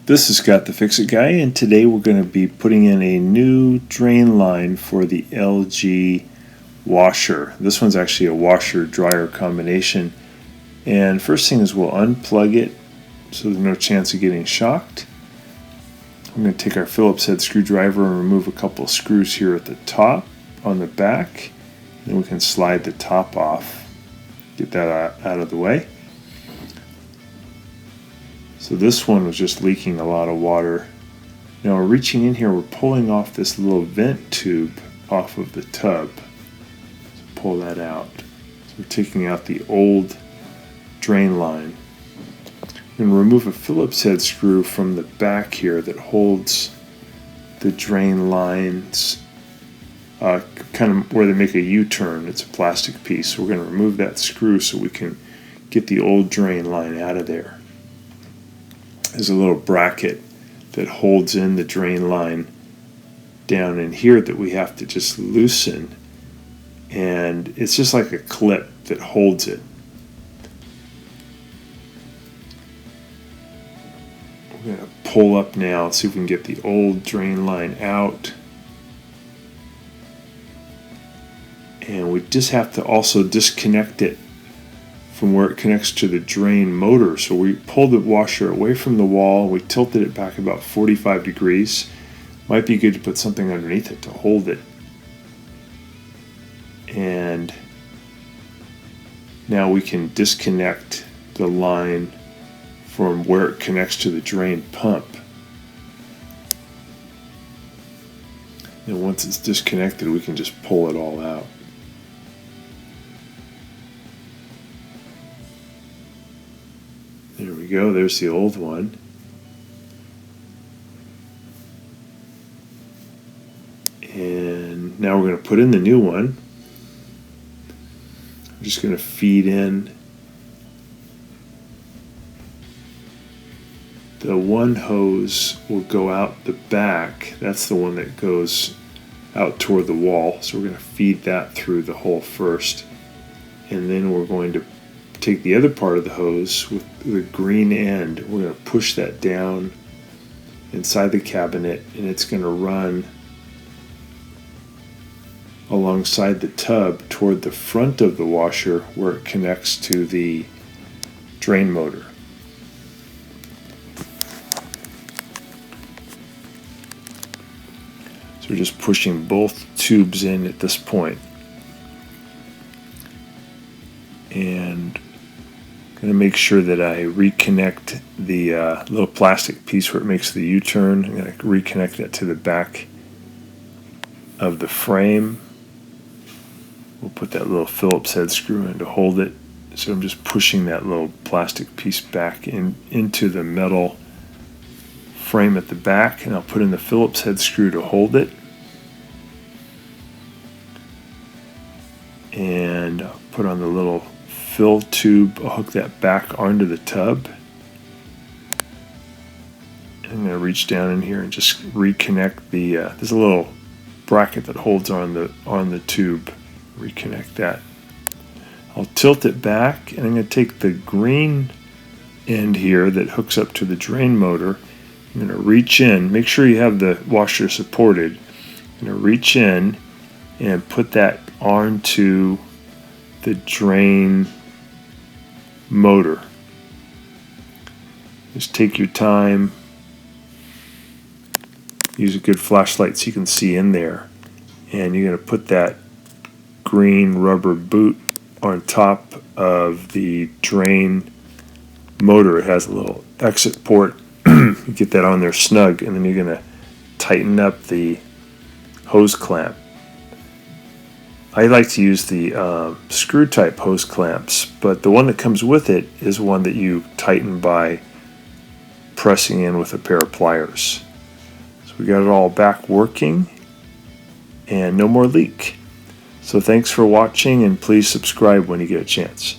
This is Scott the Fix-It Guy, and today we're going to be putting in a new drain line for the LG washer. This one's actually a washer-dryer combination. And first thing is we'll unplug it so there's no chance of getting shocked. I'm going to take our Phillips head screwdriver and remove a couple of screws here at the top, on the back. Then we can slide the top off, get that out of the way. So this one was just leaking a lot of water. Now we're reaching in here, we're pulling off this little vent tube off of the tub. So pull that out. So we're taking out the old drain line. We're going to remove a Phillips head screw from the back here that holds the drain lines kind of where they make a U-turn. It's a plastic piece. So we're going to remove that screw so we can get the old drain line out of there. There's a little bracket that holds in the drain line down in here that we have to just loosen, and it's just like a clip that holds it. We're going to pull up now and see if we can get the old drain line out, and we just have to also disconnect it from where it connects to the drain motor. So we pulled the washer away from the wall, we tilted it back about 45 degrees. Might be good to put something underneath it to hold it. And now we can disconnect the line from where it connects to the drain pump. And once it's disconnected, we can just pull it all out. There we go, there's the old one. And now we're going to put in the new one. I'm just going to feed in the one hose will go out the back. That's the one that goes out toward the wall. So we're going to feed that through the hole first. And then we're going to take the other part of the hose with the green end. We're going to push that down inside the cabinet, and it's going to run alongside the tub toward the front of the washer where it connects to the drain motor. So we're just pushing both tubes in at this point. And going to make sure that I reconnect the little plastic piece where it makes the U-turn. I'm going to reconnect that to the back of the frame. We'll put that little Phillips head screw in to hold it. So I'm just pushing that little plastic piece back into the metal frame at the back, and I'll put in the Phillips head screw to hold it. And I'll put on the little fill tube, I'll hook that back onto the tub. I'm going to reach down in here and just reconnect the, there's a little bracket that holds on the tube. Reconnect that. I'll tilt it back, and I'm going to take the green end here that hooks up to the drain motor. I'm going to reach in, make sure you have the washer supported. I'm going to reach in and put that onto the drain motor. Just take your time, use a good flashlight so you can see in there, and you're going to put that green rubber boot on top of the drain motor. It has a little exit port. You get that on there snug, and then you're going to tighten up the hose clamp. I like to use the screw type hose clamps, but the one that comes with it is one that you tighten by pressing in with a pair of pliers. So we got it all back working and no more leak. So thanks for watching, and please subscribe when you get a chance.